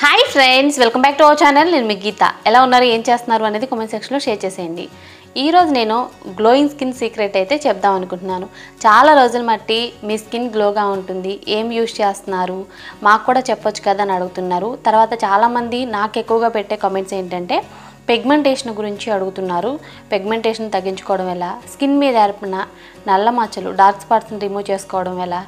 Hi friends, welcome back to our channel. నేను మీ గీత. ఎలా ఉన్నారు, ఏం చేస్తున్నారు అనేది కామెంట్ సెక్షన్లో షేర్ చేసేయండి. ఈరోజు నేను గ్లోయింగ్ స్కిన్ సీక్రెట్ అయితే చెప్దాం అనుకుంటున్నాను. చాలా రోజులు మట్టి మీ స్కిన్ గ్లోగా ఉంటుంది, ఏం యూజ్ చేస్తున్నారు, మాకు కూడా చెప్పొచ్చు కదా అని అడుగుతున్నారు. తర్వాత చాలామంది నాకు ఎక్కువగా పెట్టే కామెంట్స్ ఏంటంటే పిగ్మెంటేషన్ గురించి అడుగుతున్నారు. పిగ్మెంటేషన్ తగ్గించుకోవడం ఎలా, స్కిన్ మీద ఏర్పడిన నల్ల మచ్చలు డార్క్ స్పాట్స్ని రిమూవ్ చేసుకోవడం ఎలా,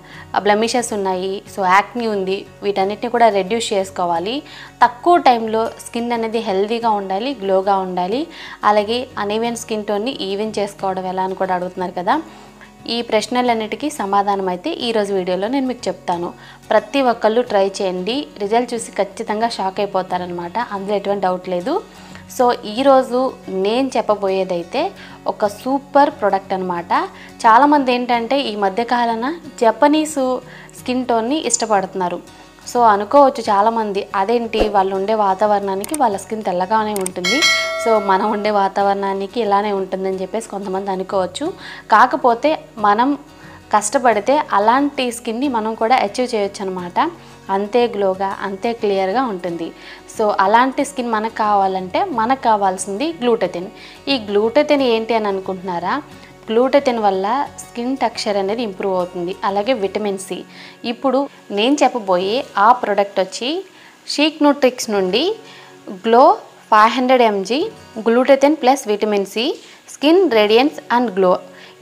బ్లెమిషెస్ ఉన్నాయి, సో యాక్ని ఉంది, వీటన్నిటిని కూడా రెడ్యూస్ చేసుకోవాలి, తక్కువ టైంలో స్కిన్ అనేది హెల్తీగా ఉండాలి, గ్లోగా ఉండాలి, అలాగే అనీవెన్ స్కిన్ టోన్ని ఈవెన్ చేసుకోవడం ఎలా అని కూడా అడుగుతున్నారు కదా. ఈ ప్రశ్నలన్నిటికీ సమాధానం అయితే ఈరోజు వీడియోలో నేను మీకు చెప్తాను. ప్రతి ఒక్కళ్ళు ట్రై చేయండి, రిజల్ట్ చూసి ఖచ్చితంగా షాక్ అయిపోతారనమాట, అందులో ఎటువంటి డౌట్ లేదు. సో ఈరోజు నేను చెప్పబోయేదైతే ఒక సూపర్ ప్రోడక్ట్ అనమాట. చాలామంది ఏంటంటే ఈ మధ్యకాలన జపనీసు స్కిన్ టోన్ని ఇష్టపడుతున్నారు. సో అనుకోవచ్చు చాలామంది, అదేంటి వాళ్ళు ఉండే వాతావరణానికి వాళ్ళ స్కిన్ తెల్లగానే ఉంటుంది, సో మనం ఉండే వాతావరణానికి ఇలానే ఉంటుందని చెప్పేసి కొంతమంది అనుకోవచ్చు. కాకపోతే మనం కష్టపడితే అలాంటి స్కిన్ని మనం కూడా అచీవ్ చేయొచ్చు అనమాట. అంతే గ్లోగా, అంతే క్లియర్గా ఉంటుంది. సో అలాంటి స్కిన్ మనకు కావాలంటే మనకు కావాల్సింది గ్లూటథిన్. ఈ గ్లూటథిన్ ఏంటి అని అనుకుంటున్నారా? గ్లూటథిన్ వల్ల స్కిన్ టెక్స్చర్ అనేది ఇంప్రూవ్ అవుతుంది, అలాగే విటమిన్ సి. ఇప్పుడు నేను చెప్పబోయే ఆ ప్రోడక్ట్ వచ్చి షీక్ న్యూట్రిక్స్ నుండి glow 500 mg glutathione plus vitamin C skin radiance and glow.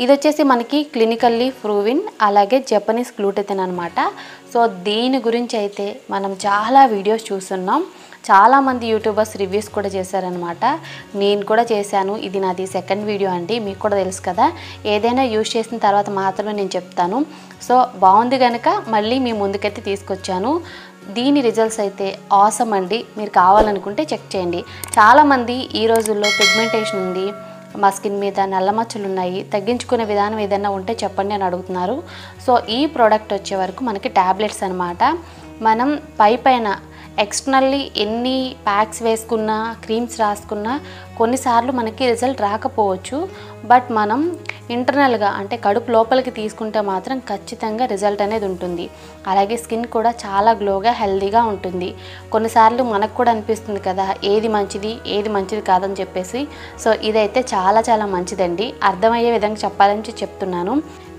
ఇది వచ్చేసి మనకి క్లినికల్లీ ప్రూవిన్, అలాగే జపనీస్ గ్లూటథిన్ అనమాట. సో దీని గురించి అయితే మనం చాలా వీడియోస్ చూస్తున్నాం, చాలామంది యూట్యూబర్స్ రివ్యూస్ కూడా చేశారనమాట, నేను కూడా చేశాను. ఇది నాది సెకండ్ వీడియో అండి, మీకు కూడా తెలుసు కదా, ఏదైనా యూజ్ చేసిన తర్వాత మాత్రమే నేను చెప్తాను. సో బాగుంది కనుక మళ్ళీ మీ ముందుకైతే తీసుకొచ్చాను. దీని రిజల్ట్స్ అయితే ఆసమ్ అండి, మీరు కావాలనుకుంటే చెక్ చేయండి. చాలామంది ఈ రోజుల్లో పిగ్మెంటేషన్ ఉంది, మా స్కిన్ మీద నల్ల మచ్చలు ఉన్నాయి, తగ్గించుకునే విధానం ఏదైనా ఉంటే చెప్పండి అని అడుగుతున్నారు. సో ఈ ప్రోడక్ట్ వచ్చే వరకు మనకి ట్యాబ్లెట్స్ అనమాట. మనం పైన ఎక్స్టర్నల్లీ ఎన్ని ప్యాక్స్ వేసుకున్నా, క్రీమ్స్ రాసుకున్నా కొన్నిసార్లు మనకి రిజల్ట్ రాకపోవచ్చు, బట్ మనం ఇంటర్నల్గా అంటే కడుపు లోపలికి తీసుకుంటే మాత్రం ఖచ్చితంగా రిజల్ట్ అనేది ఉంటుంది. అలాగే స్కిన్ కూడా చాలా గ్లోగా, హెల్తీగా ఉంటుంది. కొన్నిసార్లు మనకు కూడా అనిపిస్తుంది కదా ఏది మంచిది ఏది మంచిది కాదని చెప్పేసి. సో ఇదైతే చాలా చాలా మంచిదండి, అర్థమయ్యే విధంగా చెప్పాలని చెప్తున్నాను.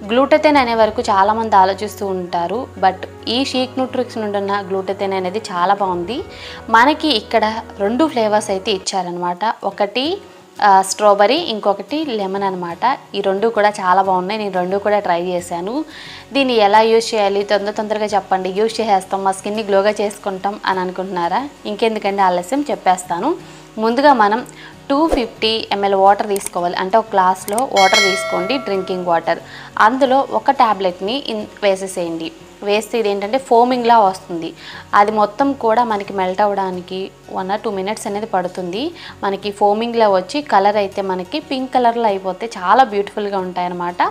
గ్లూటథిన్ అనే వరకు చాలామంది ఆలోచిస్తూ ఉంటారు, బట్ ఈ షీక్ న్యూట్రిక్స్ నుండి ఉన్న గ్లూటథిన్ అనేది చాలా బాగుంది. మనకి ఇక్కడ 2 ఫ్లేవర్స్ అయితే ఇచ్చారనమాట, ఒకటి స్ట్రాబెరీ, ఇంకొకటి లెమన్ అనమాట. ఈ 2 కూడా చాలా బాగున్నాయి, నేను 2 కూడా ట్రై చేశాను. దీన్ని ఎలా యూజ్ చేయాలి తొందరగా చెప్పండి, యూజ్ చేసేస్తాం మా స్కిన్ని గ్లోగా చేసుకుంటాం అని అనుకుంటున్నారా? ఇంకెందుకంటే ఆలస్యం చెప్పేస్తాను. ముందుగా మనం 250 ml వాటర్ తీసుకోవాలి, అంటే ఒక గ్లాస్లో వాటర్ తీసుకోండి, డ్రింకింగ్ వాటర్. అందులో ఒక ట్యాబ్లెట్ని వేసేసేయండి. వేస్తే ఇది ఏంటంటే ఫోమింగ్లా వస్తుంది, అది మొత్తం కూడా మనకి మెల్ట్ అవ్వడానికి 1 or 2 minutes అనేది పడుతుంది. మనకి ఫోమింగ్లా వచ్చి కలర్ అయితే మనకి పింక్ కలర్లో అయిపోతే చాలా బ్యూటిఫుల్గా ఉంటాయన్నమాట.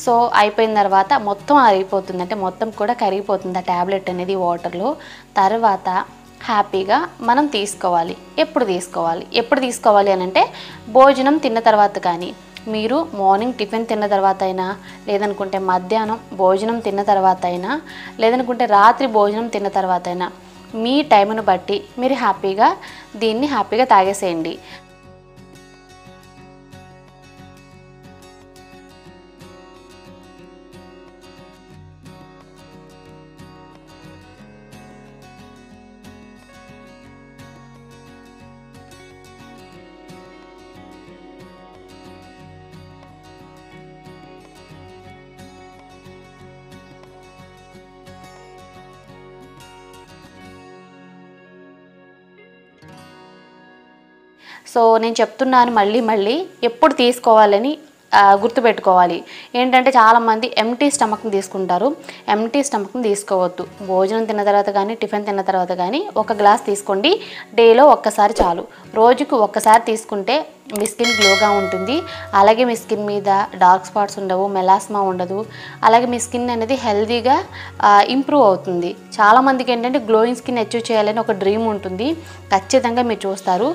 సో అయిపోయిన తర్వాత మొత్తం ఆరిపోతుంది, అంటే మొత్తం కూడా కరిగిపోతుంది ఆ ట్యాబ్లెట్ అనేది వాటర్లో. తర్వాత హ్యాపీగా మనం తీసుకోవాలి. ఎప్పుడు తీసుకోవాలి అని అంటే భోజనం తిన్న తర్వాత, కానీ మీరు మార్నింగ్ టిఫిన్ తిన్న తర్వాత అయినా, లేదనుకుంటే మధ్యాహ్నం భోజనం తిన్న తర్వాత అయినా, లేదనుకుంటే రాత్రి భోజనం తిన్న తర్వాత అయినా, మీ టైంను బట్టి మీరు దీన్ని హ్యాపీగా తాగేసేయండి. సో నేను చెప్తున్నాను మళ్ళీ ఎప్పుడు తీసుకోవాలని గుర్తుపెట్టుకోవాలి. ఏంటంటే చాలామంది ఎంటీ స్టమక్ని తీసుకుంటారు, ఎంటీ స్టమక్ని తీసుకోవద్దు. భోజనం తిన్న తర్వాత కానీ, టిఫిన్ తిన్న తర్వాత కానీ 1 గ్లాస్ తీసుకోండి, డేలో ఒక్కసారి చాలు. రోజుకు ఒక్కసారి తీసుకుంటే మీ స్కిన్ గ్లోగా ఉంటుంది, అలాగే మీ స్కిన్ మీద డార్క్ స్పాట్స్ ఉండవు, మెలాస్మా ఉండదు, అలాగే మీ స్కిన్ అనేది హెల్తీగా ఇంప్రూవ్ అవుతుంది. చాలామందికి ఏంటంటే గ్లోయింగ్ స్కిన్ అచీవ్ చేయాలని ఒక డ్రీమ్ ఉంటుంది, ఖచ్చితంగా మీరు చూస్తారు.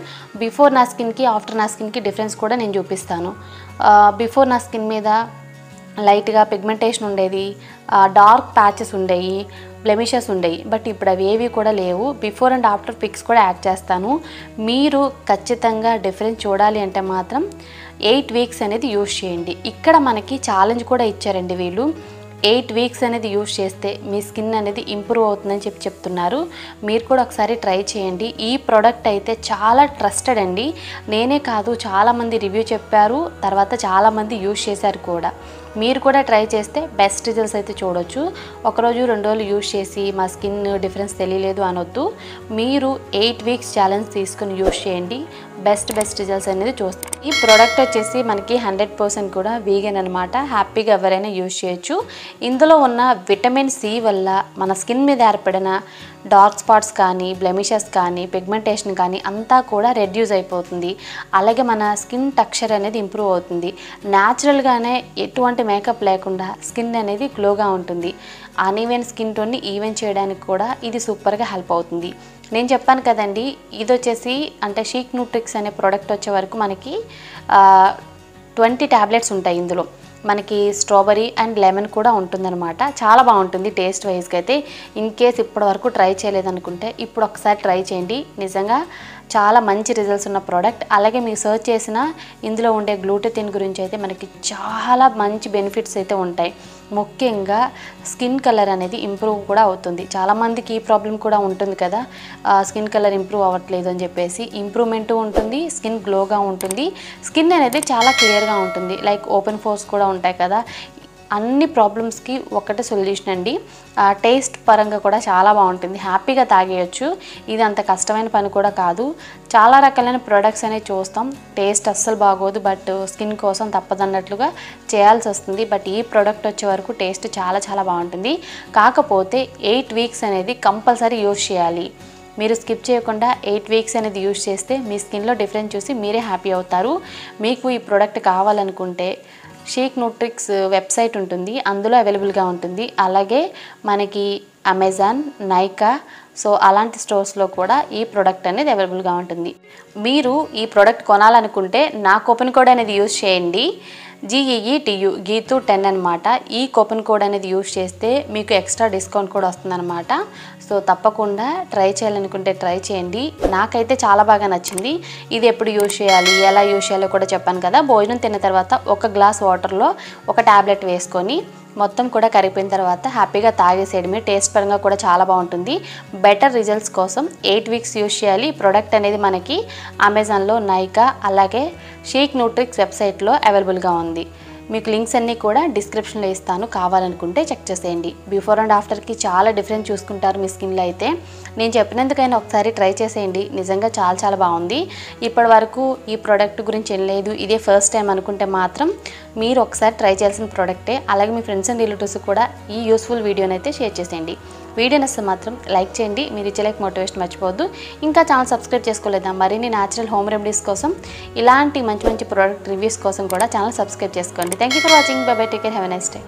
బిఫోర్ నా స్కిన్కి ఆఫ్టర్ నా స్కిన్కి డిఫరెన్స్ కూడా నేను చూపిస్తాను. బిఫోర్ నా స్కిన్ మీద లైట్గా పిగ్మెంటేషన్ ఉండేది, డార్క్ ప్యాచెస్ ఉండేవి, బ్లెమిషెస్ ఉండేవి. బట్ ఇప్పుడు అవి ఏవి కూడా లేవు. బిఫోర్ అండ్ ఆఫ్టర్ పిక్స్ కూడా యాడ్ చేస్తాను. మీరు ఖచ్చితంగా డిఫరెన్స్ చూడాలి అంటే మాత్రం 8 వీక్స్ అనేది యూజ్ చేయండి. ఇక్కడ మనకి ఛాలెంజ్ కూడా ఇచ్చారండి వీళ్ళు. 8 వీక్స్ అనేది యూజ్ చేస్తే మీ స్కిన్ అనేది ఇంప్రూవ్ అవుతుందని చెప్తున్నారు. మీరు కూడా ఒకసారి ట్రై చేయండి. ఈ ప్రోడక్ట్ అయితే చాలా ట్రస్టెడ్ అండి. నేనే కాదు, చాలామంది రివ్యూ చెప్పారు, తర్వాత చాలామంది యూజ్ చేశారు కూడా. మీరు కూడా ట్రై చేస్తే బెస్ట్ రిజల్ట్స్ అయితే చూడొచ్చు. ఒకరోజు 2 రోజులు యూజ్ చేసి మా స్కిన్ డిఫరెన్స్ తెలియలేదు అనొద్దు. మీరు 8 వీక్స్ ఛాలెంజ్ తీసుకుని యూజ్ చేయండి. బెస్ట్ రిజల్ట్స్ అనేది చూస్తాం. ఈ ప్రోడక్ట్ వచ్చేసి మనకి 100% కూడా వీగన్ అనమాట. హ్యాపీగా ఎవరైనా యూజ్ చేయొచ్చు. ఇందులో ఉన్న విటమిన్ సి వల్ల మన స్కిన్ మీద ఏర్పడిన డార్క్ స్పాట్స్ కానీ, బ్లెమిషెస్ కానీ, పిగ్మెంటేషన్ కానీ అంతా కూడా రెడ్యూస్ అయిపోతుంది. అలాగే మన స్కిన్ టెక్స్చర్ అనేది ఇంప్రూవ్ అవుతుంది. న్యాచురల్గానే ఎటువంటి మేకప్ లేకుండా స్కిన్ అనేది గ్లోగా ఉంటుంది. అన్ఈవెన్ స్కిన్ టోన్ని ఈవెన్ చేయడానికి కూడా ఇది సూపర్గా హెల్ప్ అవుతుంది. నేను చెప్పాను కదండి, ఇది వచ్చేసి అంటే షీక్ న్యూట్రిక్స్ అనే ప్రోడక్ట్ వచ్చే వరకు మనకి 20 ట్యాబ్లెట్స్ ఉంటాయి. ఇందులో మనకి స్ట్రాబెరీ అండ్ లెమన్ కూడా ఉంటుందన్నమాట. చాలా బాగుంటుంది టేస్ట్ వైజ్గా అయితే. ఇన్ కేస్ ఇప్పటి వరకు ట్రై చేయలేదనుకుంటే ఇప్పుడు ఒకసారి ట్రై చేయండి. నిజంగా చాలా మంచి రిజల్ట్స్ ఉన్న ప్రోడక్ట్. అలాగే మీరు సర్చ్ చేసిన ఇందులో ఉండే గ్లూటెథిన్ గురించి అయితే మనకి చాలా మంచి బెనిఫిట్స్ అయితే ఉంటాయి. ముఖ్యంగా స్కిన్ కలర్ అనేది ఇంప్రూవ్ కూడా అవుతుంది. చాలామందికి ఈ ప్రాబ్లం కూడా ఉంటుంది కదా, స్కిన్ కలర్ ఇంప్రూవ్ అవ్వట్లేదు అని చెప్పేసి. ఇంప్రూవ్మెంట్ ఉంటుంది, స్కిన్ గ్లోగా ఉంటుంది, స్కిన్ అనేది చాలా క్లియర్గా ఉంటుంది. లైక్ ఓపెన్ పోర్స్ కూడా ఉంటాయి కదా. అన్ని ప్రాబ్లమ్స్కి ఒకటే సొల్యూషన్ అండి. టేస్ట్ పరంగా కూడా చాలా బాగుంటుంది, హ్యాపీగా తాగేయచ్చు. ఇది అంత కష్టమైన పని కూడా కాదు. చాలా రకాలైన ప్రోడక్ట్స్ అనేవి చూస్తాం, టేస్ట్ అస్సలు బాగోదు, బట్ స్కిన్ కోసం తప్పదన్నట్లుగా చేయాల్సి వస్తుంది. బట్ ఈ ప్రోడక్ట్ వచ్చే వరకు టేస్ట్ చాలా బాగుంటుంది. కాకపోతే 8 వీక్స్ అనేది కంపల్సరీ యూజ్ చేయాలి. మీరు స్కిప్ చేయకుండా 8 వీక్స్ అనేది యూజ్ చేస్తే మీ స్కిన్లో డిఫరెన్స్ చూసి మీరే హ్యాపీ అవుతారు. మీకు ఈ ప్రోడక్ట్ కావాలనుకుంటే షీక్ న్యూట్రిక్స్ వెబ్సైట్ ఉంటుంది, అందులో అవైలబుల్గా ఉంటుంది. అలాగే మనకి అమెజాన్, నైకా, సో అలాంటి స్టోర్స్లో కూడా ఈ ప్రోడక్ట్ అనేది అవైలబుల్గా ఉంటుంది. మీరు ఈ ప్రోడక్ట్ కొనాలనుకుంటే నా కూపన్ కోడ్ అనేది యూజ్ చేయండి. GEETU గీతు 10 అనమాట. ఈ కూపన్ కోడ్ అనేది యూజ్ చేస్తే మీకు ఎక్స్ట్రా డిస్కౌంట్ కూడా వస్తుందన్నమాట. సో తప్పకుండా ట్రై చేయాలనుకుంటే ట్రై చేయండి. నాకైతే చాలా బాగా నచ్చింది. ఇది ఎప్పుడు యూజ్ చేయాలి, ఎలా యూజ్ చేయాలో కూడా చెప్పాను కదా. భోజనం తిన్న తర్వాత 1 గ్లాస్ వాటర్లో 1 ట్యాబ్లెట్ వేసుకొని మొత్తం కూడా కరిగిపోయిన తర్వాత హ్యాపీగా తాగేసేయడమే. టేస్ట్ పరంగా కూడా చాలా బాగుంటుంది. బెటర్ రిజల్ట్స్ కోసం 8 వీక్స్ యూజ్ చేయాలి. ప్రోడక్ట్ అనేది మనకి అమెజాన్లో, నైకా, అలాగే షీక్ న్యూట్రిక్స్ వెబ్సైట్లో అవైలబుల్గా ఉంది. మీకు లింక్స్ అన్నీ కూడా డిస్క్రిప్షన్లో ఇస్తాను, కావాలనుకుంటే చెక్ చేసేయండి. బిఫోర్ అండ్ ఆఫ్టర్కి చాలా డిఫరెన్స్ చూసుకుంటారు మీ స్కిన్లో అయితే. నేను చెప్పినందుకైనా ఒకసారి ట్రై చేసేయండి. నిజంగా చాలా బాగుంది. ఇప్పటి వరకు ఈ ప్రోడక్ట్ గురించి ఏం లేదు, ఇదే ఫస్ట్ టైం అనుకుంటే మాత్రం మీరు ఒకసారి ట్రై చేయాల్సిన ప్రోడక్టే. అలాగే మీ ఫ్రెండ్స్ అండ్ రిలేటివ్స్ కూడా ఈ యూస్ఫుల్ వీడియోని అయితే షేర్ చేసేయండి. వీడియో నచ్చితే మాత్రం లైక్ చేయండి. మీరు ఇచ్చే లైక్ మోటివేషన్ మర్చిపోవద్దు. ఇంకా ఛానల్ సబ్స్క్రైబ్ చేసుకోలేదా? మరిన్ని న్యాచురల్ హోమ్ రెమెడీస్ కోసం, ఇలాంటి మంచి ప్రోడక్ట్ రివ్యూస్ కోసం కూడా ఛానల్ సబ్స్క్రైబ్ చేసుకోండి. Thank you for watching. By by, take care, have a nice day.